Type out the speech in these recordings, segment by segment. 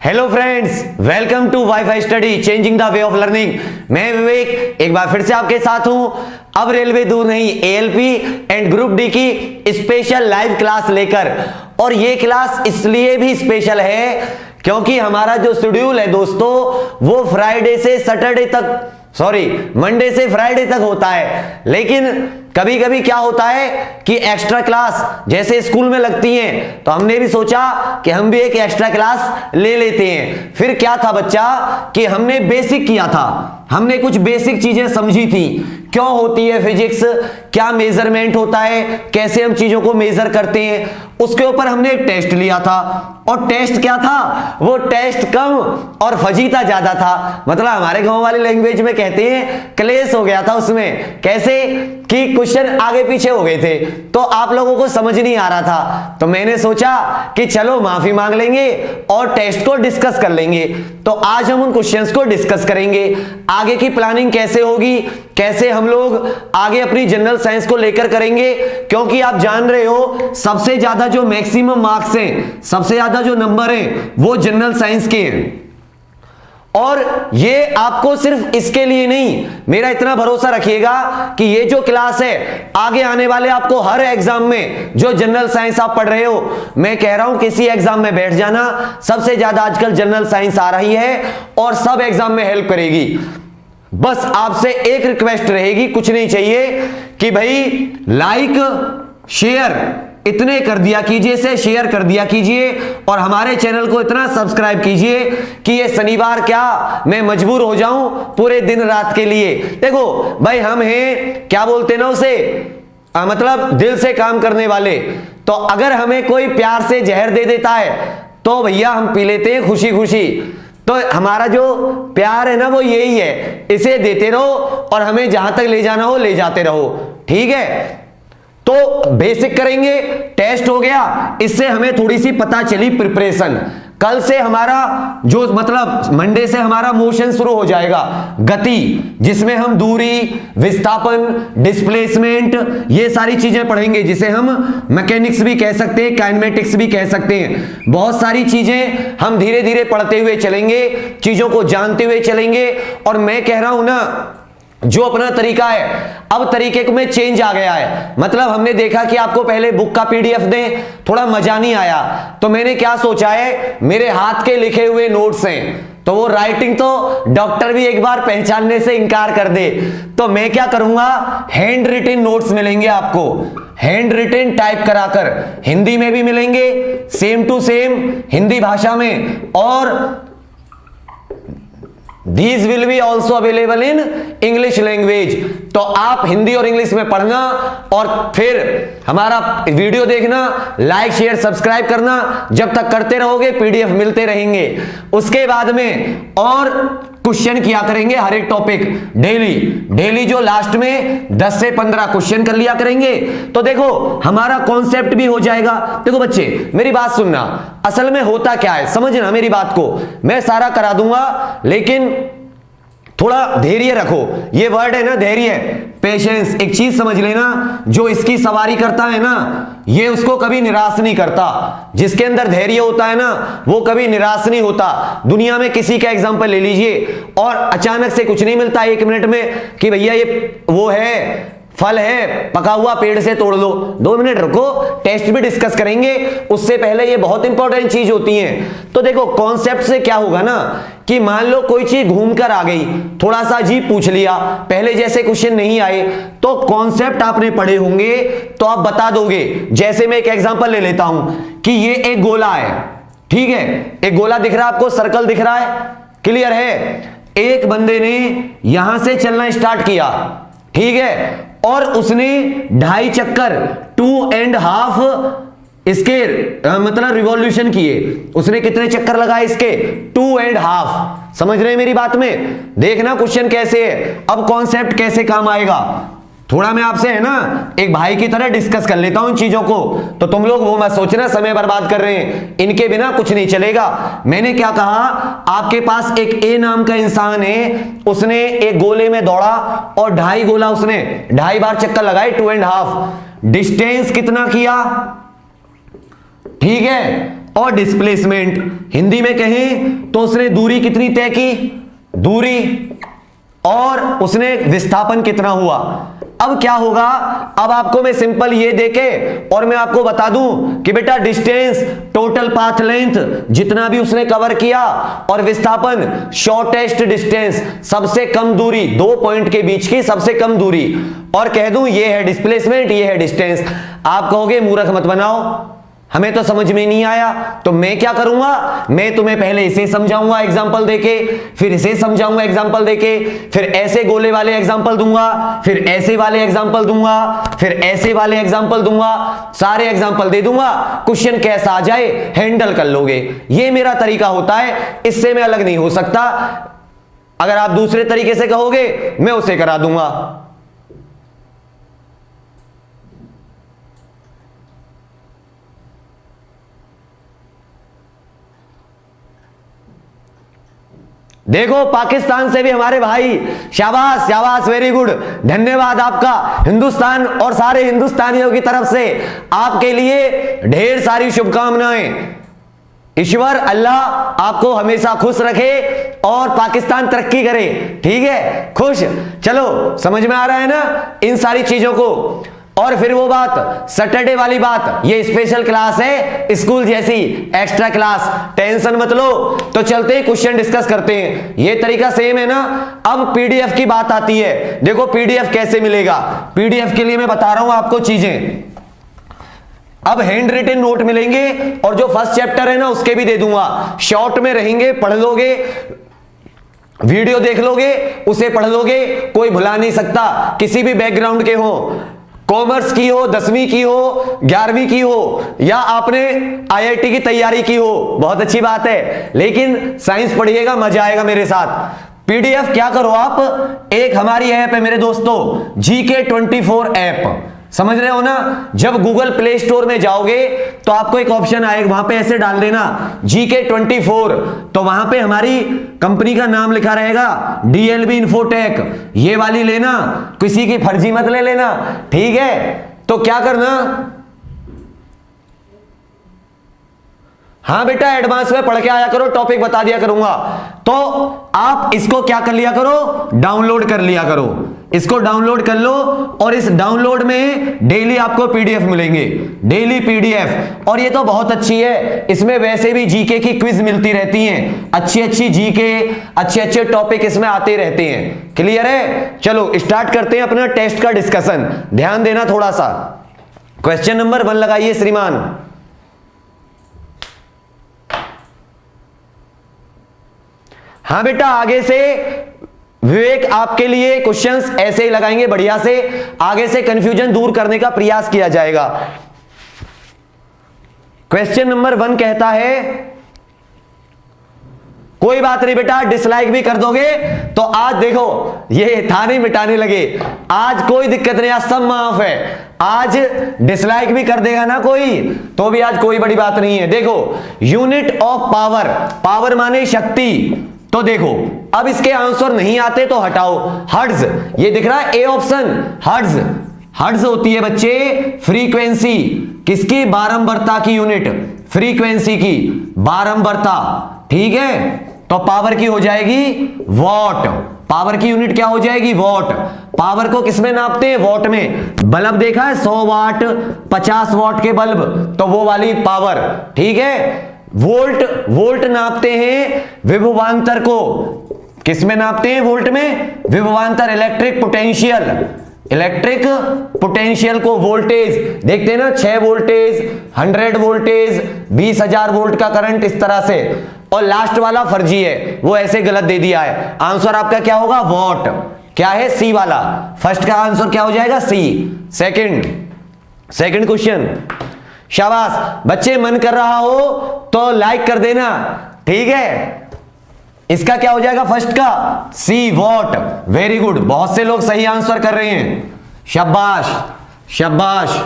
Hello friends, welcome to WiFi study changing the way of learning. मैं विवेक एक बार फिर से आपके साथ हूं। अब रेलवे दूर नहीं, एएलपी एंड ग्रुप डी की स्पेशल लाइव क्लास लेकर। और ये क्लास इसलिए भी स्पेशल है क्योंकि हमारा जो शेड्यूल है दोस्तों वो फ्राइडे से सैटरडे तक, मंडे से फ्राइडे तक होता है। लेकिन कभी कभी क्या होता है कि एक्स्ट्रा क्लास जैसे स्कूल में लगती हैं, तो हमने भी सोचा कि हम भी एक एक्स्ट्रा क्लास ले लेते हैं। फिर क्या था बच्चा कि हमने बेसिक किया था, हमने कुछ बेसिक चीजें समझी थी, क्यों होती है फिजिक्स, क्या मेजरमेंट होता है, कैसे हम चीजों को मेजर करते हैं, उसके ऊपर हमने एक टेस्ट लिया था। और टेस्ट क्या था, वो टेस्ट कम और फजीता ज्यादा था। मतलब हमारे गांव वाली लैंग्वेज में कहते हैं क्लेश हो गया था उसमें। कैसे कि क्वेश्चन आगे पीछे हो गए थे, तो आप लोगों को समझ नहीं आ रहा था। तो मैंने सोचा कि चलो माफी मांग लेंगे और टेस्ट को डिस्कस कर लेंगे। तो आज हम उन क्वेश्चंस को डिस्कस करेंगे, आगे की प्लानिंग कैसे होगी, कैसे हम लोग आगे अपनी जनरल साइंस को लेकर करेंगे। क्योंकि आप जान रहे हो सबसे ज्यादा जो मैक्सिमम मार्क्स हैं, सबसे ज्यादा जो नंबर हैं वो जनरल साइंस के हैं। और ये आपको सिर्फ इसके लिए नहीं, मेरा इतना भरोसा रखिएगा कि ये जो क्लास है आगे आने वाले आपको हर एग्जाम में जो जनरल साइंस आप पढ़ रहे हो, मैं कह रहा हूं किसी एग्जाम में बैठ जाना, सबसे ज्यादा आजकल जनरल साइंस आ रही है और सब एग्जाम में हेल्प करेगी। बस आपसे एक रिक्वेस्ट रहेगी, कुछ नहीं चाहिए कि भाई लाइक शेयर इतने कर दिया कीजिए, से शेयर कर दिया कीजिए और हमारे चैनल को इतना सब्सक्राइब कीजिए कि ये शनिवार क्या मैं मजबूर हो जाऊं पूरे दिन रात के लिए। देखो भाई, हम हैं क्या बोलते ना उसे, मतलब दिल से काम करने वाले। तो अगर हमें कोई प्यार से जहर दे देता है तो भैया हम पी लेते हैं खुशी खुशी। तो हमारा जो प्यार है ना वो यही है, इसे देते रहो और हमें जहां तक ले जाना हो ले जाते रहो, ठीक है। तो बेसिक करेंगे, टेस्ट हो गया, इससे हमें थोड़ी सी पता चली प्रिपरेशन। कल से हमारा जो मतलब मंडे से हमारा मोशन शुरू हो जाएगा, गति, जिसमें हम दूरी, विस्थापन, डिस्प्लेसमेंट, ये सारी चीजें पढ़ेंगे, जिसे हम मैकेनिक्स भी कह सकते हैं, काइनेमेटिक्स भी कह सकते हैं। बहुत सारी चीजें हम धीरे धीरे पढ़ते हुए चलेंगे, चीजों को जानते हुए चलेंगे। और मैं कह रहा हूं ना, जो अपना तरीका है अब तरीके में चेंज आ गया है। मतलब हमने देखा कि आपको पहले बुक का पीडीएफ दें, थोड़ा मजा नहीं आया, तो मैंने क्या सोचा है, मेरे हाथ के लिखे हुए नोट्स हैं, तो वो राइटिंग तो डॉक्टर भी एक बार पहचानने से इनकार कर दे। तो मैं क्या करूंगा, हैंड रिटन नोट्स मिलेंगे आपको, हैंड रिटन टाइप कराकर, हिंदी में भी मिलेंगे, सेम टू सेम हिंदी भाषा में, और These will be also available in English language। तो आप हिंदी और इंग्लिश में पढ़ना और फिर हमारा वीडियो देखना, लाइक शेयर सब्सक्राइब करना। जब तक करते रहोगे पीडीएफ मिलते रहेंगे। उसके बाद में और क्वेश्चन किया करेंगे हर एक टॉपिक डेली जो लास्ट में 10 से 15 क्वेश्चन कर लिया करेंगे। तो देखो हमारा कॉन्सेप्ट भी हो जाएगा। देखो बच्चे मेरी बात सुनना, असल में होता क्या है समझना मेरी बात को, मैं सारा करा दूंगा लेकिन थोड़ा धैर्य रखो। ये वर्ड है ना धैर्य, पेशेंस, एक चीज समझ लेना, जो इसकी सवारी करता है ना ये उसको कभी निराश नहीं करता। जिसके अंदर धैर्य होता है ना वो कभी निराश नहीं होता। दुनिया में किसी का एग्जांपल ले लीजिए और अचानक से कुछ नहीं मिलता 1 मिनट में कि भैया ये वो है, फल है, पका हुआ पेड़ से तोड़ लो। 2 मिनट रुको, टेस्ट भी डिस्कस करेंगे, उससे पहले ये बहुत इंपॉर्टेंट चीज होती है। तो देखो कॉन्सेप्ट से क्या होगा ना कि मान लो कोई चीज घूम कर आ गई, थोड़ा सा अजीब पूछ लिया, पहले जैसे क्वेश्चन नहीं आए, तो कॉन्सेप्ट आपने पढ़े होंगे तो आप बता दोगे। जैसे मैं एक एग्जांपल ले लेता हूं कि ये एक गोला है, ठीक है, एक गोला दिख रहा है आपको, सर्कल दिख रहा है, क्लियर है। एक बंदे ने यहां से चलना स्टार्ट किया, ठीक है, और उसने 2.5 चक्कर 2.5 इसके मतलब रिवॉल्यूशन किए। उसने कितने चक्कर लगाए इसके, 2.5। समझ रहे हैं मेरी बात में? देखना क्वेश्चन कैसे है, अब कॉन्सेप्ट कैसे काम आएगा। थोड़ा मैं आपसे है ना एक भाई की तरह डिस्कस कर लेता हूं इन चीजों को, तो तुम लोग वो मत सोचना समय बर्बाद कर रहे हैं, इनके बिना कुछ नहीं चलेगा। मैंने क्या कहा, आपके पास एक ए नाम का इंसान है, उसने एक गोले में दौड़ा और 2.5 गोला उसने 2.5 बार चक्कर लगाए, 2.5। डिस्टेंस कितना किया, ठीक है, और डिस्प्लेसमेंट। हिंदी में कहें तो उसने दूरी कितनी तय की, दूरी, और उसने विस्थापन कितना हुआ। अब क्या होगा, अब आपको मैं सिंपल ये देके और मैं आपको बता दूं कि बेटा डिस्टेंस, टोटल पाथ लेंथ जितना भी उसने कवर किया, और विस्थापन शॉर्टेस्ट डिस्टेंस, सबसे कम दूरी, दो पॉइंट के बीच की सबसे कम दूरी, और कह दूं ये है डिस्प्लेसमेंट, ये है डिस्टेंस। आप कहोगे मूर्ख मत बनाओ, हमें तो समझ में नहीं आया। तो मैं क्या करूंगा, मैं तुम्हें पहले इसे समझाऊंगा एग्जांपल देके, फिर इसे समझाऊंगा एग्जांपल देके, फिर ऐसे गोले वाले एग्जांपल दूंगा, फिर ऐसे वाले एग्जांपल दूंगा, फिर ऐसे वाले एग्जांपल दूंगा, सारे एग्जांपल दे दूंगा। क्वेश्चन कैसा आ जाए हैंडल कर लोगे। ये मेरा तरीका होता है, इससे मैं अलग नहीं हो सकता। अगर आप दूसरे तरीके से कहोगे मैं उसे करा दूंगा। देखो पाकिस्तान से भी हमारे भाई, शाबाश शाबाश, वेरी गुड, धन्यवाद आपका। हिंदुस्तान और सारे हिंदुस्तानियों की तरफ से आपके लिए ढेर सारी शुभकामनाएं। ईश्वर अल्लाह आपको हमेशा खुश रखे और पाकिस्तान तरक्की करे, ठीक है, खुश। चलो समझ में आ रहा है ना इन सारी चीजों को। और फिर वो बात सैटरडे वाली बात, ये स्पेशल क्लास है, स्कूल जैसी एक्स्ट्रा क्लास, टेंशन मत लो। तो चलते हैं क्वेश्चन डिस्कस करते हैं। ये तरीका सेम है ना। अब पीडीएफ की बात आती है। देखो पीडीएफ कैसे मिलेगा, पीडीएफ के लिए मैं बता रहा हूं आपको चीजें। अब हैंड रिटन नोट मिलेंगे और जो फर्स्ट चैप्टर है ना उसके भी दे दूंगा, शॉर्ट में रहेंगे, पढ़ लोगे, वीडियो देख लोगे, उसे पढ़ लोगे, कोई भुला नहीं सकता। किसी भी बैकग्राउंड के हो, कॉमर्स की हो, 10वीं की हो, 11वीं की हो, या आपने आईआईटी की तैयारी की हो, बहुत अच्छी बात है, लेकिन साइंस पढ़िएगा, मजा आएगा मेरे साथ। पीडीएफ क्या करो आप, एक हमारी ऐप है मेरे दोस्तों, GK24 ऐप, समझ रहे हो ना। जब गूगल प्ले स्टोर में जाओगे तो आपको एक ऑप्शन आएगा, वहां पे ऐसे डाल देना GK24, तो वहां पे हमारी कंपनी का नाम लिखा रहेगा, DLB इन्फोटेक। ये वाली लेना, किसी की फर्जी मत ले लेना, ठीक है। तो क्या करना, हाँ बेटा एडवांस में पढ़ के आया करो, टॉपिक बता दिया करूंगा। तो आप इसको क्या कर लिया करो, डाउनलोड कर लिया करो, इसको डाउनलोड कर लो, और इस डाउनलोड में डेली आपको पीडीएफ मिलेंगे, डेली पीडीएफ। और ये तो बहुत अच्छी है, इसमें वैसे भी जीके की क्विज मिलती रहती हैं, अच्छी अच्छी जीके, अच्छे अच्छे टॉपिक इसमें आते रहते हैं। क्लियर है, चलो स्टार्ट करते हैं अपना टेस्ट का डिस्कशन। ध्यान देना थोड़ा सा। क्वेश्चन नंबर 1 लगाइए श्रीमान। हाँ बेटा आगे से विवेक आपके लिए क्वेश्चंस ऐसे ही लगाएंगे, बढ़िया से, आगे से कंफ्यूजन दूर करने का प्रयास किया जाएगा। क्वेश्चन नंबर 1 कहता है, कोई बात नहीं बेटा डिसलाइक भी कर दोगे तो आज देखो ये था नहीं मिटाने लगे, आज कोई दिक्कत नहीं, आज सब माफ है। आज डिसलाइक भी कर देगा ना कोई तो भी आज कोई बड़ी बात नहीं है। देखो यूनिट ऑफ पावर, पावर माने शक्ति, तो देखो अब इसके आंसर नहीं आते तो हटाओ। हर्ट्ज, ये दिख रहा है ए ऑप्शन, हर्ट्ज, हर्ट्ज होती है बच्चे फ्रीक्वेंसी, किसकी, बारंबारता की यूनिट, फ्रीक्वेंसी की बारंबारता, ठीक है। तो पावर की हो जाएगी वॉट, पावर की यूनिट क्या हो जाएगी, वॉट। पावर को किसमें नापते हैं, वॉट में। बल्ब देखा है 100 वाट 50 वाट के बल्ब, तो वो वाली पावर, ठीक है। वोल्ट, वोल्ट नापते हैं विभवांतर को, किसमें नापते हैं, वोल्ट में, विभवांतर, इलेक्ट्रिक पोटेंशियल, इलेक्ट्रिक पोटेंशियल को वोल्टेज देखते हैं ना, 6 वोल्टेज, 100 वोल्टेज, 20,000 वोल्ट का करंट, इस तरह से। और लास्ट वाला फर्जी है, वो ऐसे गलत दे दिया है। आंसर आपका क्या होगा, वॉट, क्या है, सी वाला। फर्स्ट का आंसर क्या हो जाएगा, सी। सेकंड क्वेश्चन, शाबाश बच्चे, मन कर रहा हो तो लाइक कर देना, ठीक है। इसका क्या हो जाएगा, फर्स्ट का सी, वॉट, वेरी गुड, बहुत से लोग सही आंसर कर रहे हैं, शाबाश शाबाश।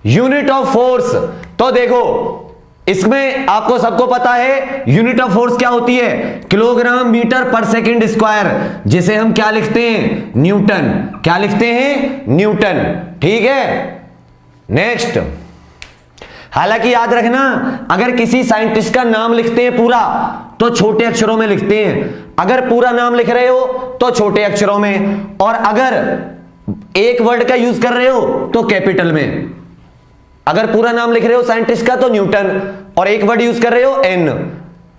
यूनिट ऑफ फोर्स, तो देखो इसमें आपको सबको पता है यूनिट ऑफ फोर्स क्या होती है, किलोग्राम मीटर पर सेकंड स्क्वायर, जिसे हम क्या लिखते हैं, न्यूटन, क्या लिखते हैं, न्यूटन, ठीक है। नेक्स्ट हालांकि याद रखना, अगर किसी साइंटिस्ट का नाम लिखते हैं पूरा तो छोटे अक्षरों में लिखते हैं, अगर पूरा नाम लिख रहे हो तो छोटे अक्षरों में, और अगर एक वर्ड का यूज कर रहे हो तो कैपिटल में। अगर पूरा नाम लिख रहे हो साइंटिस्ट का तो न्यूटन, और एक वर्ड यूज कर रहे हो N.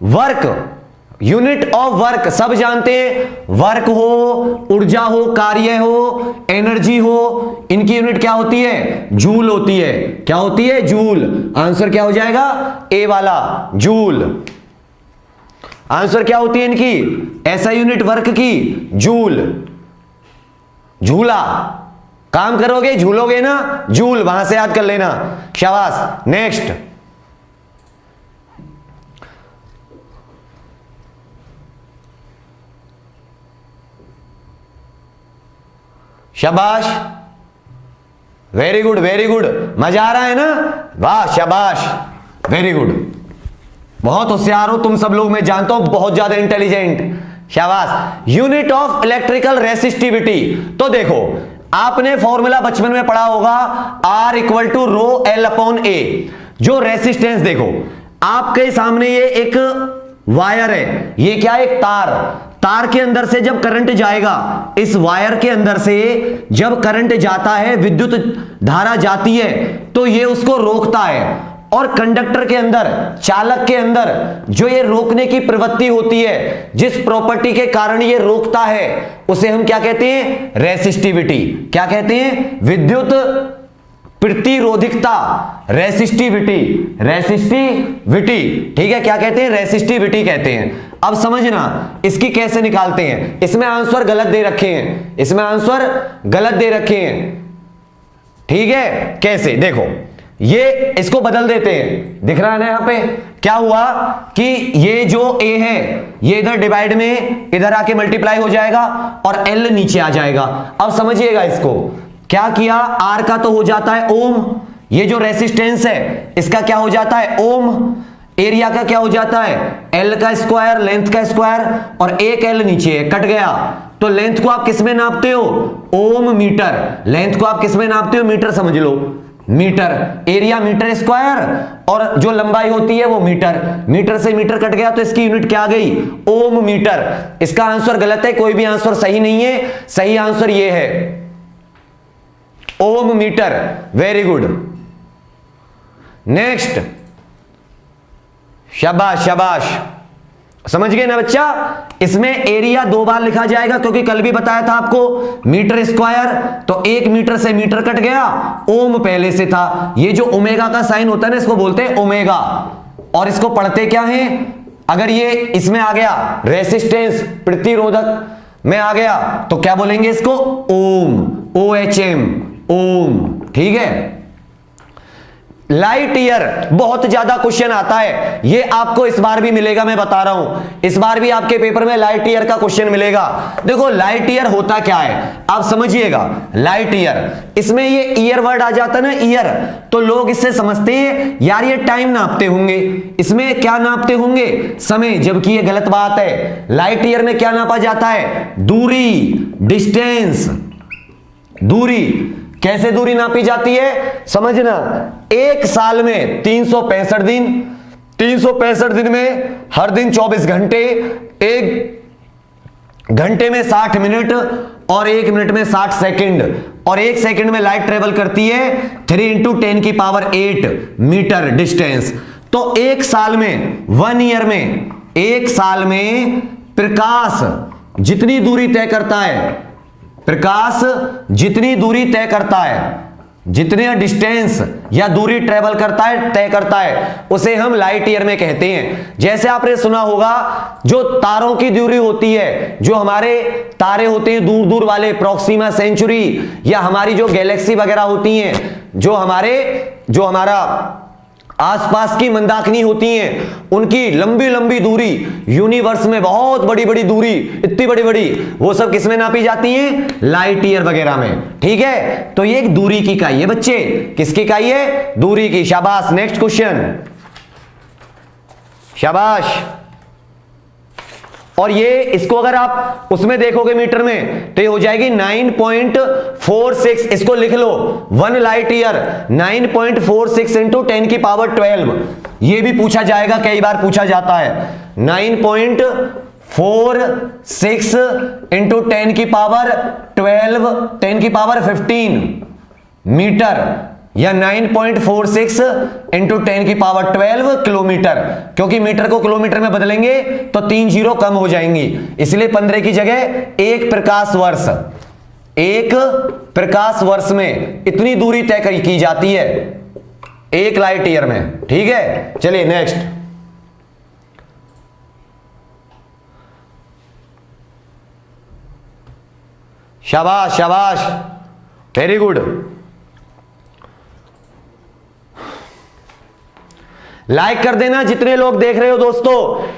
Work, unit of work सब जानते हैं, वर्क हो, ऊर्जा हो, कार्य हो, एनर्जी हो, इनकी यूनिट क्या होती है? जूल होती है। क्या होती है? जूल। आंसर क्या हो जाएगा? ए वाला, जूल। आंसर क्या होती है इनकी? ऐसा यूनिट वर्क की, जूल। झूला, काम करोगे झूलोगे ना, जूल, वहां से याद कर लेना। शाबाश। नेक्स्ट, शाबाश, वेरी गुड वेरी गुड, मजा आ रहा है ना? वाह शाबाश, वेरी गुड, बहुत होशियार हो तुम सब लोग, मैं जानता हूं बहुत ज्यादा इंटेलिजेंट। शाबाश। यूनिट ऑफ इलेक्ट्रिकल रेसिस्टिविटी, तो देखो आपने फॉर्मूला बचपन में पढ़ा होगा, R equal to rho L upon A. जो रेसिस्टेंस, देखो आपके सामने ये एक वायर है, ये क्या है? एक तार। तार के अंदर से जब करंट जाएगा, इस वायर के अंदर से जब करंट जाता है, विद्युत धारा जाती है, तो ये उसको रोकता है। और कंडक्टर के अंदर, चालक के अंदर जो ये रोकने की प्रवृत्ति होती है, जिस प्रॉपर्टी के कारण ये रोकता है, उसे हम क्या कहते हैं? रेसिस्टिविटी। क्या कहते हैं? विद्युत प्रतिरोधकता, रेसिस्टिविटी। रेसिस्टिविटी, ठीक है, क्या कहते हैं? रेसिस्टिविटी कहते हैं। अब समझना इसकी कैसे निकालते हैं। इसमें आंसर गलत दे रखे हैं, इसमें आंसर गलत दे रखे हैं, ठीक है? कैसे? देखो, ये इसको बदल देते हैं, दिख रहा है ना यहां पे? क्या हुआ कि ये जो A है, ये इधर डिवाइड में इधर आके मल्टीप्लाई हो जाएगा और L नीचे आ जाएगा। अब समझिएगा इसको, क्या किया? R का तो हो जाता है ओम, ये जो रेसिस्टेंस है इसका क्या हो जाता है? ओम। एरिया का क्या हो जाता है? L का स्क्वायर, लेंथ का स्क्वायर, और एक L नीचे है, कट गया। तो लेंथ को आप किस में नापते हो? ओम मीटर। लेंथ को आप किस में नापते हो? मीटर समझ लो, मीटर। एरिया मीटर स्क्वायर, और जो लंबाई होती है वो मीटर। मीटर से मीटर कट गया तो इसकी यूनिट क्या आ गई? ओम मीटर। इसका आंसर गलत है, कोई भी आंसर सही नहीं है। सही आंसर ये है, ओम मीटर। Very good. नेक्स्ट, शाबाश शाबाश, समझ गए ना बच्चा? इसमें एरिया दो बार लिखा जाएगा, क्योंकि कल भी बताया था आपको, मीटर स्क्वायर, तो एक मीटर से मीटर कट गया, ओम पहले से था। ये जो ओमेगा का साइन होता है ना, इसको बोलते हैं ओमेगा। और इसको पढ़ते क्या है? अगर ये इसमें आ गया, रेसिस्टेंस प्रतिरोधक में आ गया, तो क्या बोलेंगे इसको? ओम, OHM, ओम, ठीक है? लाइट ईयर, बहुत ज्यादा क्वेश्चन आता है, ये आपको इस बार भी मिलेगा, मैं बता रहा हूं, इस बार भी आपके पेपर में लाइट ईयर का क्वेश्चन मिलेगा। देखो लाइट ईयर होता क्या है, आप समझिएगा। लाइट ईयर, इसमें ये ईयर वर्ड आ जाता है ना, ईयर, तो लोग इससे समझते हैं यार ये टाइम नापते होंगे। इसमें क्या नापते होंगे? समय, जबकि ये गलत बात है। लाइट ईयर में क्या नापा जाता है? दूरी, डिस्टेंस, दूरी। कैसे दूरी नापी जाती है? समझना, एक साल में 365 दिन, 365 दिन में हर दिन 24 घंटे, एक घंटे में 60 मिनट, और एक मिनट में 60 सेकंड, और एक सेकंड में लाइट ट्रेवल करती है 3 × 10⁸ मीटर डिस्टेंस। तो एक साल में, 1 ईयर में, एक साल में प्रकाश जितनी दूरी तय करता है, प्रकाश जितनी दूरी तय करता है, जितने डिस्टेंस या दूरी ट्रेवल करता है, तय करता है, उसे हम लाइट ईयर में कहते हैं। जैसे आपने सुना होगा, जो तारों की दूरी होती है, जो हमारे तारे होते हैं दूर दूर वाले, प्रॉक्सिमा सेंचुरी, या हमारी जो गैलेक्सी वगैरह होती हैं, जो हमारा आसपास की मंदाकिनी होती हैं, उनकी लंबी लंबी दूरी, यूनिवर्स में बहुत बड़ी बड़ी दूरी, इतनी बड़ी बड़ी, वो सब किसमें नापी जाती हैं? लाइट ईयर वगैरह में, ठीक है? तो ये एक दूरी की इकाई है बच्चे। किसकी इकाई है? दूरी की। शाबाश। नेक्स्ट क्वेश्चन, शाबाश। और ये इसको अगर आप उसमें देखोगे मीटर में तो ये हो जाएगी 9.46। इसको लिख लो 1 लाइट ईयर 9.46 इंटू 10 की पावर 12। ये भी पूछा जाएगा, कई बार पूछा जाता है। 9.46 इंटू 10 की पावर 12, 10 की पावर 15 मीटर, या 9.46 इंटू 10 की पावर 12 किलोमीटर। क्योंकि मीटर को किलोमीटर में बदलेंगे तो 3 जीरो कम हो जाएंगी, इसलिए 15 की जगह 1 प्रकाश वर्ष, 1 प्रकाश वर्ष में इतनी दूरी तय की जाती है 1 लाइट ईयर में। ठीक है, चलिए नेक्स्ट। शाबाश शाबाश, वेरी गुड। लाइक कर देना जितने लोग देख रहे हो दोस्तों,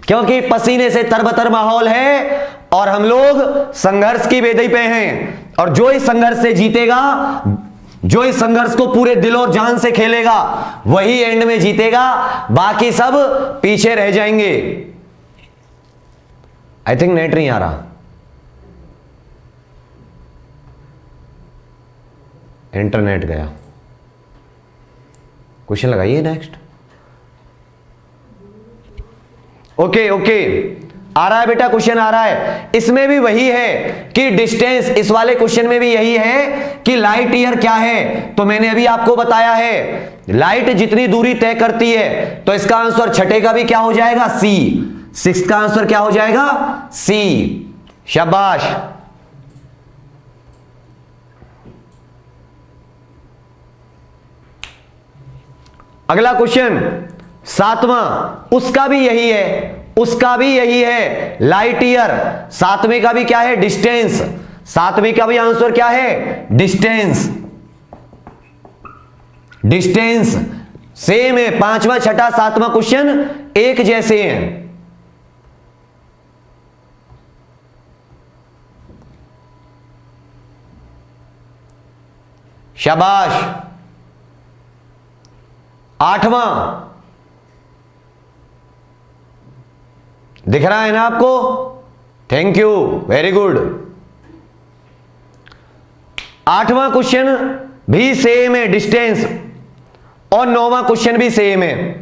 क्योंकि पसीने से तरबतर माहौल है और हम लोग संघर्ष की बेदी पे हैं। और जो इस संघर्ष से जीतेगा, जो इस संघर्ष को पूरे दिल और जान से खेलेगा, वही एंड में जीतेगा, बाकी सब पीछे रह जाएंगे। आई थिंक नेट नहीं आ रहा, इंटरनेट गया। क्वेश्चन लगाइए नेक्स्ट। ओके ओके, आ रहा है बेटा, क्वेश्चन आ रहा है। इसमें भी वही है कि डिस्टेंस, इस वाले क्वेश्चन में भी यही है कि लाइट ईयर क्या है। तो मैंने अभी आपको बताया है लाइट जितनी दूरी तय करती है, तो इसका आंसर छठे का भी क्या हो जाएगा, सी। 6 का आंसर क्या हो जाएगा, सी। शाबाश। अगला क्वेश्चन 7वां, उसका भी यही है, उसका भी यही है, लाइट ईयर। 7वें का भी क्या है, डिस्टेंस। 7वें का भी आंसर क्या है, डिस्टेंस। डिस्टेंस सेम है। 5वां, 6ठा, 7वां क्वेश्चन एक जैसे हैं। शाबाश। 8वां दिख रहा है ना आपको, थैंक यू, वेरी गुड। 8वां क्वेश्चन भी सेम है, डिस्टेंस, और 9वां क्वेश्चन भी सेम है।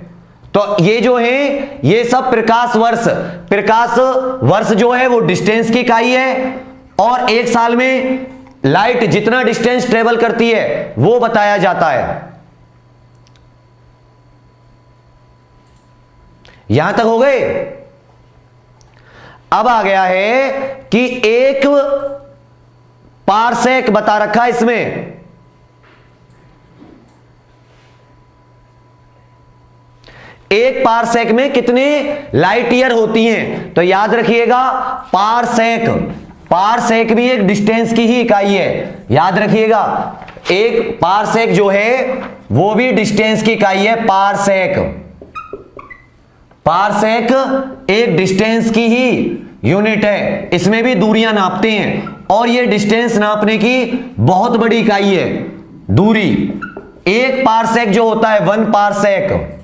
तो ये जो है ये सब प्रकाश वर्ष, प्रकाश वर्ष जो है वो डिस्टेंस की इकाई है, और एक साल में लाइट जितना डिस्टेंस ट्रेवल करती है वो बताया जाता है। यहां तक हो गए। अब आ गया है कि एक पारसेक बता रखा है इसमें। एक पारसेक में कितने लाइट ईयर होती हैं, तो याद रखिएगा पारसेक, पारसेक भी एक डिस्टेंस की ही इकाई है। याद रखिएगा, एक पारसेक जो है वो भी डिस्टेंस की इकाई है। पारसेक, पारसेक एक डिस्टेंस की ही यूनिट है, इसमें भी दूरियां नापते हैं, और ये डिस्टेंस नापने की बहुत बड़ी इकाई है दूरी। एक पारसेक जो होता है 1 पारसेक,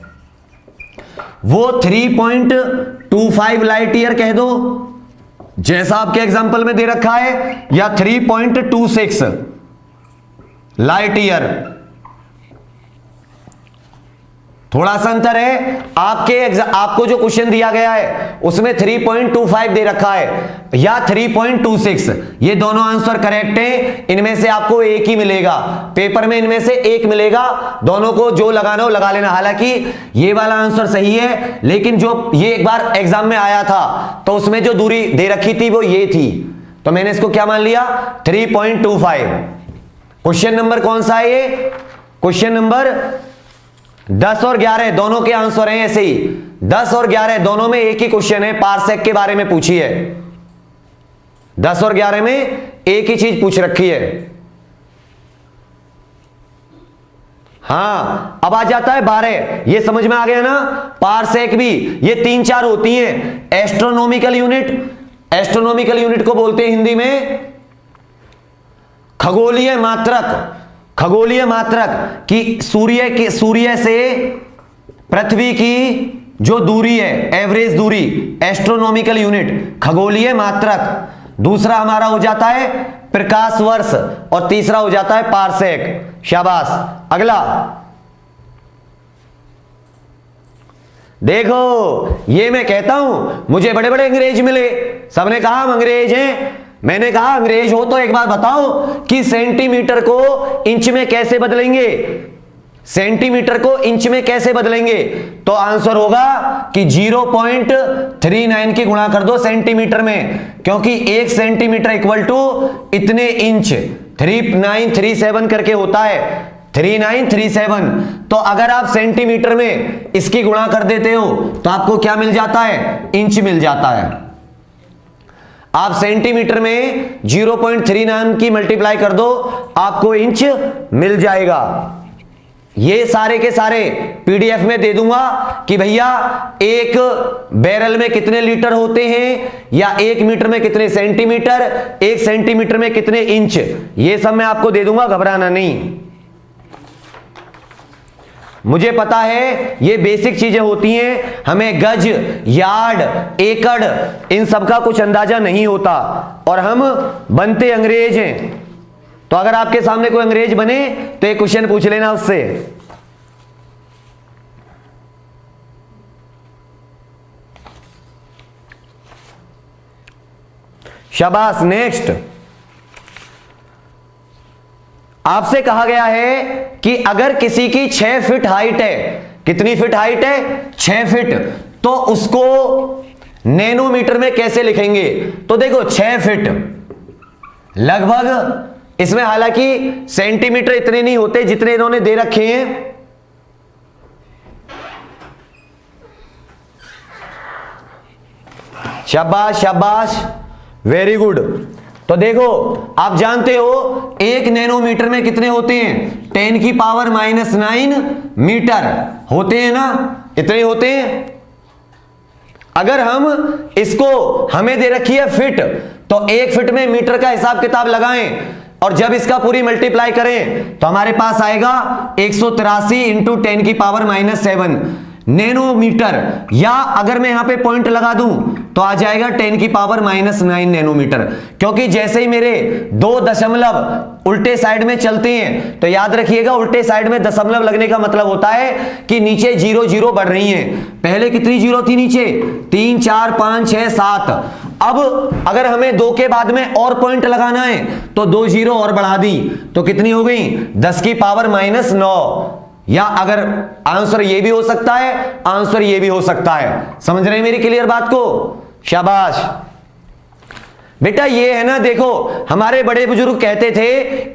वो 3.25 लाइट ईयर कह दो, जैसा आपके एग्जांपल में दे रखा है, या 3.26 लाइट ईयर। थोड़ा सा अंतर है। आपको जो क्वेश्चन दिया गया है उसमें 3.25 दे रखा है या 3.26, ये दोनों आंसर करेक्ट हैं। इनमें से आपको एक ही मिलेगा, पेपर में इनमें से एक मिलेगा, दोनों को जो लगाना हो लगा लेना। हालांकि ये वाला आंसर सही है, लेकिन जो ये एक बार एग्जाम में आया था तो उसमें जो दूरी दे रखी थी वो ये थी, तो मैंने इसको क्या मान लिया, 3.25। क्वेश्चन नंबर कौन सा है ये, क्वेश्चन नंबर 10 और 11 दोनों के आंसर हैं ऐसे ही। 10 और 11 दोनों में एक ही क्वेश्चन है, पारसेक के बारे में पूछी है। 10 और 11 में एक ही चीज पूछ रखी है। हाँ, अब आ जाता है 12। ये समझ में आ गया ना, पारसेक भी ये 3-4 होती हैं। एस्ट्रोनॉमिकल यूनिट, एस्ट्रोनॉमिकल यूनिट को बोलते हैं हिंदी में खगोलीय मात्रक। खगोलीय मात्रक कि सूर्य से पृथ्वी की जो दूरी है, एवरेज दूरी, एस्ट्रोनॉमिकल यूनिट, खगोलीय मात्रक। दूसरा हमारा हो जाता है प्रकाश वर्ष और तीसरा हो जाता है पारसेक। शाबाश। अगला देखो, ये मैं कहता हूं मुझे बड़े बड़े अंग्रेज मिले, सबने कहा हम अंग्रेज हैं। मैंने कहा अंग्रेज हो तो एक बात बताओ कि सेंटीमीटर को इंच में कैसे बदलेंगे, सेंटीमीटर को इंच में कैसे बदलेंगे? तो आंसर होगा कि 0.39 की गुणा कर दो सेंटीमीटर में, क्योंकि 1 सेंटीमीटर इक्वल टू इतने इंच, 3937 करके होता है, 3937। तो अगर आप सेंटीमीटर में इसकी गुणा कर देते हो तो आपको क्या मिल जाता है? इंच मिल जाता है। आप सेंटीमीटर में 0.39 की मल्टीप्लाई कर दो, आपको इंच मिल जाएगा। ये सारे के सारे पीडीएफ में दे दूंगा कि भैया एक बैरल में कितने लीटर होते हैं, या 1 मीटर में कितने सेंटीमीटर, 1 सेंटीमीटर में कितने इंच, ये सब मैं आपको दे दूंगा, घबराना नहीं। मुझे पता है ये बेसिक चीजें होती हैं, हमें गज, यार्ड, एकड़ इन सब का कुछ अंदाजा नहीं होता, और हम बनते अंग्रेज हैं। तो अगर आपके सामने कोई अंग्रेज बने तो एक क्वेश्चन पूछ लेना उससे। शाबाश। नेक्स्ट, आपसे कहा गया है कि अगर किसी की 6 फीट हाइट है, कितनी फीट हाइट है? 6 फीट, तो उसको नैनोमीटर में कैसे लिखेंगे? तो देखो 6 फीट लगभग, इसमें हालांकि सेंटीमीटर इतने नहीं होते जितने इन्होंने दे रखे हैं। शाबाश शाबाश, वेरी गुड। तो देखो आप जानते हो 1 नैनोमीटर में कितने होते हैं? 10 की पावर -9 मीटर होते हैं ना, इतने होते हैं। अगर हम इसको, हमें दे रखी है फिट, तो 1 फिट में मीटर का हिसाब किताब लगाएं, और जब इसका पूरी मल्टीप्लाई करें तो हमारे पास आएगा 183 इंटू 10 की पावर -7 नैनोमीटर, या अगर मैं यहां पे पॉइंट लगा दूं तो आ जाएगा 10 की पावर -9 नैनोमीटर। क्योंकि जैसे ही मेरे 2 दशमलव उल्टे साइड में चलते हैं, तो याद रखिएगा उल्टे साइड में दशमलव लगने का मतलब होता है कि नीचे 0 0 बढ़ रही हैं। पहले कितनी 0 थी नीचे? 3 4 5 6 7। अब अगर हमें 2 के बाद में और पॉइंट लगाना है तो 2 0 और बढ़ा दी, तो कितनी हो गई? 10 की पावर -9। या अगर आंसर ये भी हो सकता है, आंसर ये भी हो सकता है। समझ रहे हैं मेरी क्लियर बात को? शाबाश बेटा। ये है ना, देखो हमारे बड़े बुजुर्ग कहते थे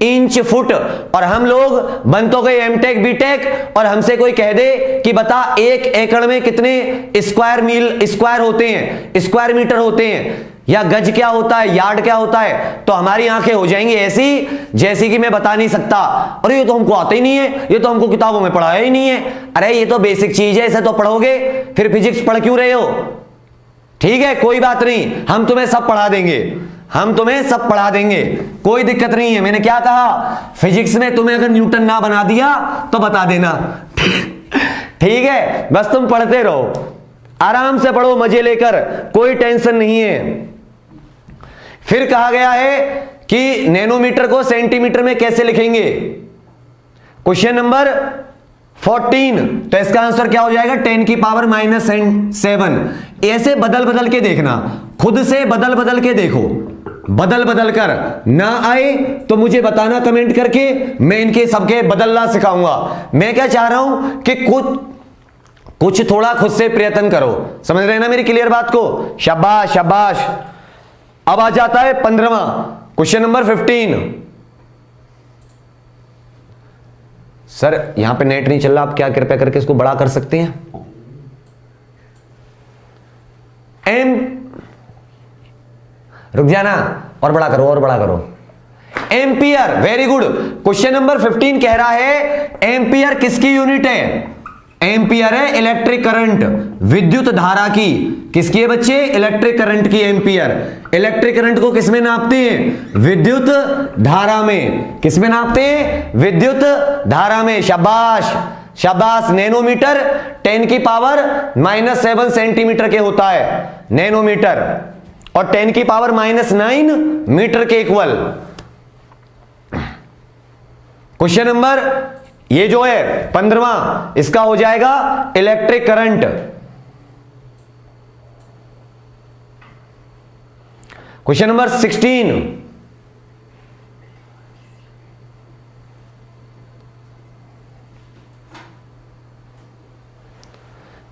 इंच फुट, और हम लोग बन तो गए एमटेक बीटेक, और हमसे कोई कह दे कि बता 1 एकड़ में कितने स्क्वायर होते हैं, स्क्वायर मीटर होते हैं, या गज क्या होता है, यार्ड क्या होता है, तो हमारी आंखें हो जाएंगी ऐसी जैसी कि मैं बता नहीं सकता। अरे ये तो हमको आता ही नहीं है, ये तो हमको किताबों में पढ़ाया ही नहीं है। अरे ये तो बेसिक चीज है, इसे तो पढ़ोगे, फिर फिजिक्स पढ़ क्यों रहे हो? ठीक है, कोई बात नहीं, हम तुम्हें सब पढ़ा देंगे, हम तुम्हें सब पढ़ा देंगे, कोई दिक्कत नहीं है। मैंने क्या कहा? फिजिक्स में तुम्हें अगर न्यूटन ना बना दिया तो बता देना। ठीक है, बस तुम पढ़ते रहो, आराम से पढ़ो, मजे लेकर, कोई टेंशन नहीं है। फिर कहा गया है कि नैनोमीटर को सेंटीमीटर में कैसे लिखेंगे? क्वेश्चन नंबर 14, तो इसका आंसर क्या हो जाएगा? 10 की पावर -7। ऐसे बदल बदल के देखना, खुद से बदल बदल के देखो, बदल बदल कर ना आए तो मुझे बताना कमेंट करके, मैं इनके सबके बदलना सिखाऊंगा। मैं क्या चाह रहा हूं कि कुछ थोड़ा खुद से प्रयत्न करो। समझ रहे हैं ना मेरी क्लियर बात को? शाबाश शाबाश। अब आ जाता है 15वां क्वेश्चन नंबर 15। सर यहां पे नेट नहीं चल रहा, आप क्या कृपया करके इसको बड़ा कर सकते हैं? रुक जाना, और बड़ा करो, और बड़ा करो। Ampere, very good. Question number 15 कह रहा है एम्पियर किसकी यूनिट है? एम्पियर है इलेक्ट्रिक करंट, विद्युत धारा की। किसकी है बच्चे? इलेक्ट्रिक करंट की एम्पियर। इलेक्ट्रिक करंट को किसमें नापते हैं? विद्युत धारा में। किसमें नापते हैं? विद्युत धारा में। शाबाश, शाबाश। नैनोमीटर 10 की पावर -7 सेंटीमीटर के होता है नैनोमीटर, और 10 की पावर -9 मीटर के इक्वल। क्वेश्चन नंबर ये जो है 15वां, इसका हो जाएगा इलेक्ट्रिक करंट। क्वेश्चन नंबर 16,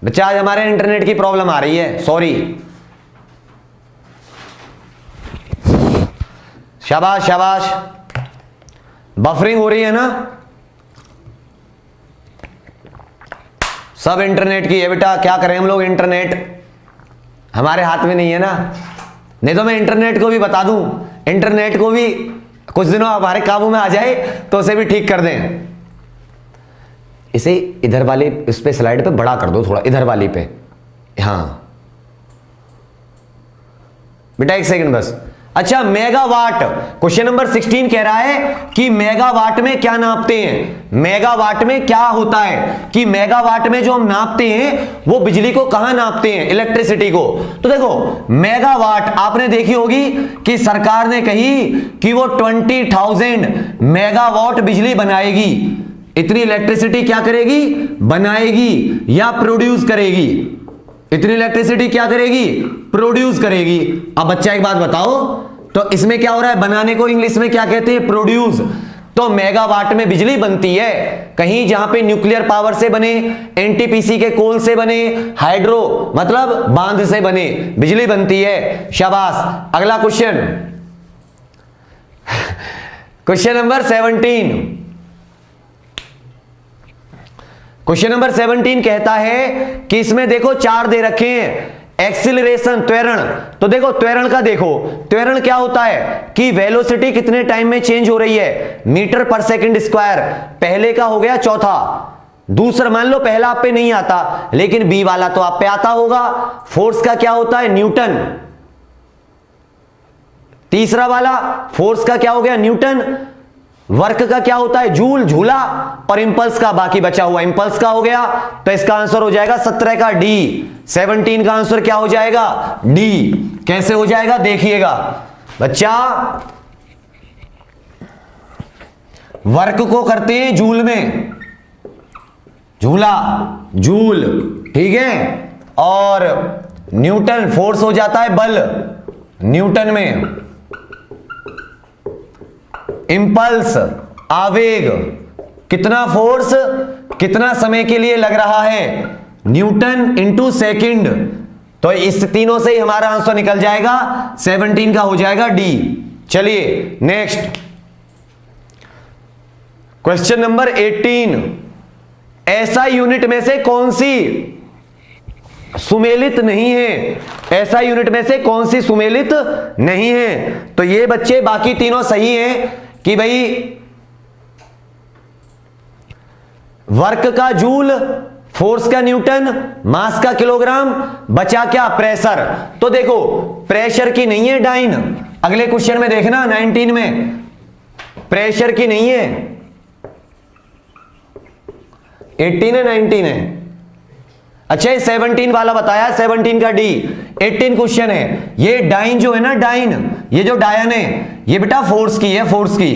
बच्चा आज हमारे इंटरनेट की प्रॉब्लम आ रही है, सॉरी। शाबाश शाबाश, बफरिंग हो रही है ना, सब इंटरनेट की है बेटा। क्या करें हम लोग, इंटरनेट हमारे हाथ में नहीं है ना, नहीं तो मैं इंटरनेट को भी बता दूं, इंटरनेट को भी कुछ दिनों हमारे काबू में आ जाए तो उसे भी ठीक कर दें। इसे इधर वाले इस पे स्लाइड पे बड़ा कर दो थोड़ा, इधर वाली पे, हाँ बेटा एक सेकंड बस। अच्छा, मेगावाट, क्वेश्चन नंबर 16 कह रहा है कि मेगावाट में क्या नापते हैं, मेगावाट में क्या होता है, कि मेगावाट में जो हम नापते हैं वो बिजली को कहां नापते हैं, इलेक्ट्रिसिटी को। तो देखो मेगावाट आपने देखी होगी कि सरकार ने कही कि वो 20,000 मेगावाट बिजली बनाएगी, इतनी इलेक्ट्रिसिटी क्या करेगी, बनाएगी या प्रोड्यूस करेगी, इतनी इलेक्ट्रिसिटी क्या करेगी, प्रोड्यूस करेगी। अब बच्चा एक बात बताओ, तो इसमें क्या हो रहा है, बनाने को इंग्लिश में क्या कहते हैं, प्रोड्यूस। तो मेगावाट में बिजली बनती है कहीं जहां पे न्यूक्लियर पावर से बने, एनटीपीसी के कोल से बने, हाइड्रो मतलब बांध से बने बिजली बनती है। शाबाश। अगला question, question number 17, question number 17 कहता है कि इसमें देखो 4 दे रखे हैं, एक्सीलरेशन त्वरण। तो देखो त्वरण का देखो, त्वरण क्या होता है कि वेलोसिटी कितने टाइम में चेंज हो रही है, मीटर पर सेकंड स्क्वायर। पहले का हो गया चौथा, दूसरा मान लो पहला आप पे नहीं आता लेकिन बी वाला तो आप पे आता होगा। फोर्स का क्या होता है, न्यूटन। तीसरा वाला फोर्स का क्या हो गया, न्यूटन। वर्क का क्या होता है, जूल, झूला। और इंपल्स का बाकी बचा हुआ इंपल्स का हो गया, तो इसका आंसर हो जाएगा 17 का डी। 17 का आंसर क्या हो जाएगा, डी। कैसे हो जाएगा देखिएगा बच्चा, वर्क को करते हैं जूल में, झूला जूल, ठीक है। और न्यूटन फोर्स हो जाता है बल, न्यूटन में। इंपल्स आवेग, कितना फोर्स कितना समय के लिए लग रहा है, न्यूटन इंटू सेकेंड। तो इस तीनों से ही हमारा आंसर निकल जाएगा, 17 का हो जाएगा डी। चलिए नेक्स्ट क्वेश्चन नंबर 18, ऐसा यूनिट में से कौन सी सुमेलित नहीं है, ऐसा यूनिट में से कौन सी सुमेलित नहीं है। तो ये बच्चे बाकी तीनों सही हैं कि भाई वर्क का जूल, फोर्स का न्यूटन, मास का किलोग्राम, बचा क्या प्रेशर। तो देखो प्रेशर की नहीं है डाइन, अगले क्वेश्चन में देखना 19 में प्रेशर की नहीं है, 18 है 19 है। अच्छा ये 17 वाला बताया, 17 का डी। 18 क्वेश्चन है, ये डाइन जो है ना, डाइन ये जो डायन है ये बेटा फोर्स की है, फोर्स की,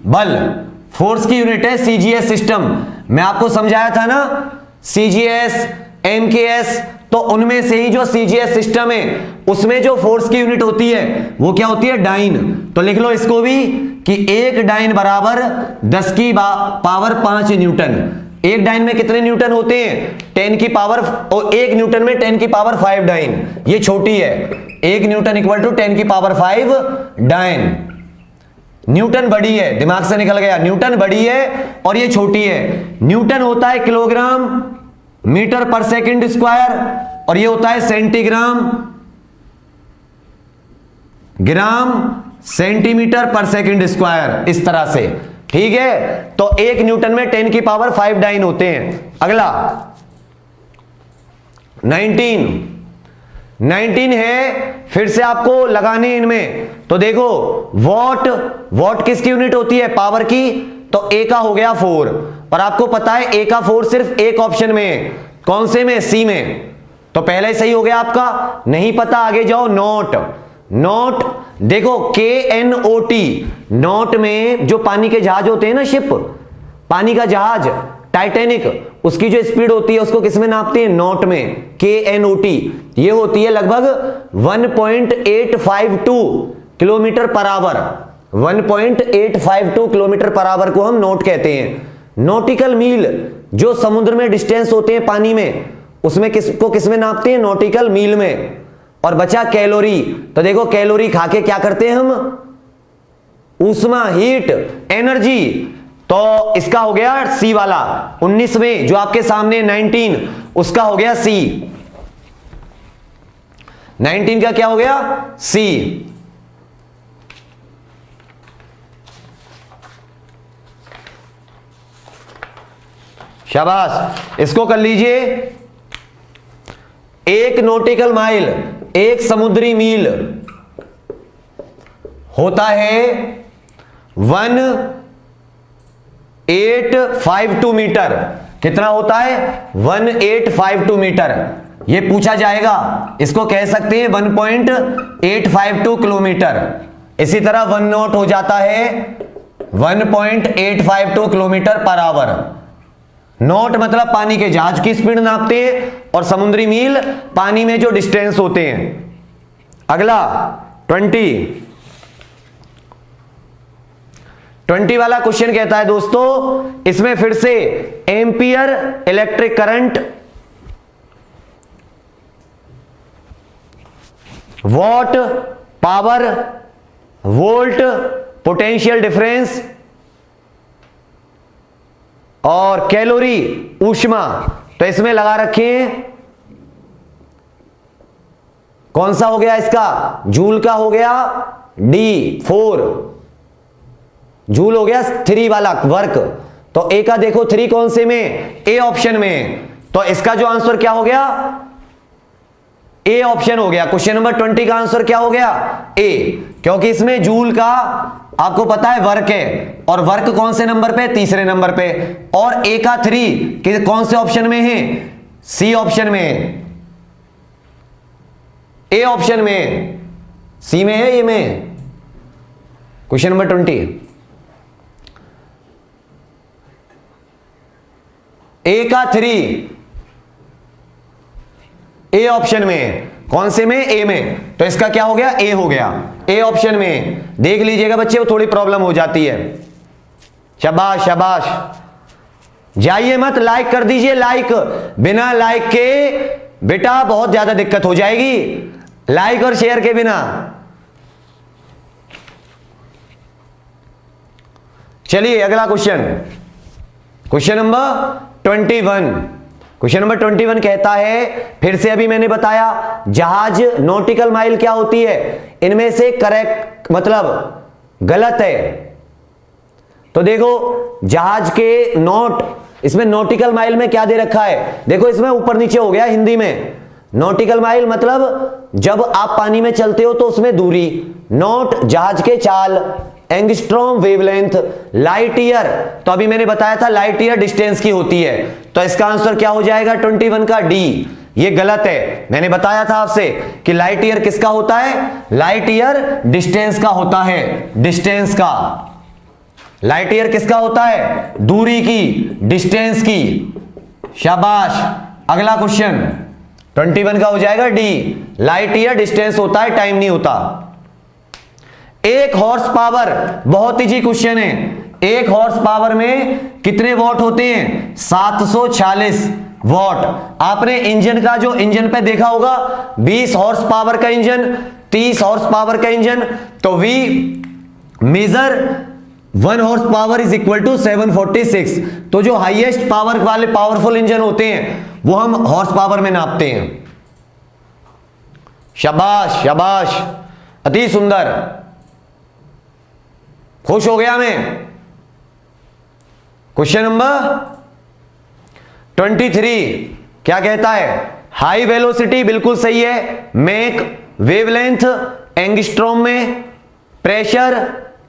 बल फोर्स की यूनिट है सीजीएस सिस्टम। मैं आपको समझाया था ना सीजीएस एमकेएस, तो उनमें से ही जो सीजीएस सिस्टम है उसमें जो फोर्स की यूनिट होती है वो क्या होती है, डाइन। तो लिख लो इसको भी कि एक डाइन बराबर 10 की पावर 5 न्यूटन। एक डाइन में कितने न्यूटन होते हैं, 10 की पावर, और एक न्यूटन में 10 की पावर 5 डाइन, ये छोटी है। एक न्यूटन इक्वल टू 10 की पावर 5 डाइन। न्यूटन बड़ी है, दिमाग से निकल गया, न्यूटन बड़ी है और ये छोटी है। न्यूटन होता है किलोग्राम मीटर पर सेकंड स्क्वायर, और ये होता है सेंटीग्राम ग्राम सेंटीमीटर पर सेकंड स्क्वायर, इस तरह से, ठीक है। तो एक न्यूटन में 10 की पावर 5 डाइन होते हैं। अगला 19 है, फिर से आपको लगाने इनमें। तो देखो वॉट, वॉट किसकी यूनिट होती है, पावर की। तो ए का हो गया 4, और आपको पता है ए का 4 सिर्फ एक ऑप्शन में है, कौन से में, सी में, तो पहले ही सही हो गया आपका। नहीं पता आगे जाओ, नोट, नोट देखो KNOT, नोट में जो पानी के जहाज होते हैं ना, शिप, पानी का जहाज टाइटैनिक, उसकी जो स्पीड होती है उसको किस में नापते हैं, नोट में, KNOT, ये होती है लगभग 1.852 kilometre per hour, 1.852 kilometre per hour को हम नोट कहते हैं। नॉटिकल मील जो समुद्र में डिस्टेंस होते हैं पानी में, उसमें किस में नापते हैं, नॉटिकल मील में। और बचा कैलोरी, तो देखो कैलोरी खा के क्या करते हैं हम, ऊष्मा, हीट, एनर्जी, तो इसका हो गया सी वाला। 19 में जो आपके सामने 19, उसका हो गया सी, 19 का क्या हो गया, सी। शाबाश, इसको कर लीजिए। एक नॉटिकल माइल, एक समुद्री मील होता है 1852 मीटर। कितना होता है, 1852 मीटर। ये पूछा जाएगा, इसको कह सकते हैं 1.852 किलोमीटर। इसी तरह 1 नॉट हो जाता है 1.852 किलोमीटर पर आवर। नॉट मतलब पानी के जहाज की स्पीड नापते हैं, और समुद्री मील पानी में जो डिस्टेंस होते हैं। अगला 20 वाला क्वेश्चन कहता है दोस्तों, इसमें फिर से ampere electric current, what power, volt potential difference, और कैलोरी ऊष्मा। तो इसमें लगा रखे कौन सा हो गया इसका, जूल का हो गया D4, जूल हो गया 3 वाला वर्क। तो ए का देखो 3 कौन से में, ए ऑप्शन में, तो इसका जो आंसर क्या हो गया, ए ऑप्शन हो गया। क्वेश्चन नंबर 20 का आंसर क्या हो गया, ए, क्योंकि इसमें जूल का आपको पता है वर्क है, और वर्क कौन से नंबर पे, तीसरे नंबर पे, और ए का 3 कौन से ऑप्शन में है, सी ऑप्शन में, ए ऑप्शन में, सी में है, ए में। क्वेश्चन नंबर 20, ए का 3 ए ऑप्शन में, कौन से में, ए में, तो इसका क्या हो गया, ए हो गया, ए ऑप्शन में। देख लीजिएगा बच्चे, वो थोड़ी प्रॉब्लम हो जाती है। शाबाश शाबाश, जाइए मत, लाइक कर दीजिए, लाइक, बिना लाइक के बेटा बहुत ज्यादा दिक्कत हो जाएगी, लाइक और शेयर के बिना। चलिए अगला question, question number 21। Question number 21 कहता है, फिर से अभी मैंने बताया जहाज नॉटिकल माइल क्या होती है, इनमें से करेक्ट मतलब गलत है। तो देखो जहाज के नॉट, इसमें नॉटिकल माइल में क्या दे रखा है, देखो इसमें ऊपर नीचे हो गया हिंदी में। नॉटिकल माइल मतलब जब आप पानी में चलते हो तो उसमें दूरी, नॉट जहाज के चाल, एंगस्ट्रॉम वेवलेंथ, लाइट ईयर, तो अभी मैंने बताया था लाइट ईयर डिस्टेंस की होती है। तो इसका आंसर क्या हो जाएगा 21 का डी। ये गलत है, मैंने बताया था आपसे कि लाइट ईयर किसका होता है, लाइट ईयर डिस्टेंस का होता है, डिस्टेंस का। लाइट ईयर किसका होता है, दूरी की, डिस्टेंस की। शाबाश, अगला क्वेश्चन 21 का हो जाएगा डी, लाइट ईयर डिस्टेंस होता है, टाइम नहीं होता। 1 हॉर्स पावर, बहुत इजी क्वेश्चन है। 1 हॉर्स पावर में कितने वॉट होते हैं, 746 वॉट। आपने इंजन का जो इंजन पे देखा होगा 20 हॉर्स पावर का इंजन, 30 हॉर्स पावर का इंजन, तो we measure 1 horse power is equal to 746। तो जो हाईएस्ट पावर वाले पावरफुल इंजन होते हैं वो हम हॉर्स पावर में नापते हैं। शाबाश शाबाश, अति सुंदर, खुश हो गया मैं। क्वेश्चन नंबर 23 क्या कहता है, हाई वेलोसिटी बिल्कुल सही है, मैक, वेवलेंथ एंगस्ट्रॉम में, प्रेशर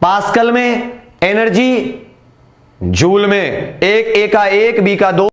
पास्कल में, एनर्जी जूल में, एक ए का 1, बी का 2,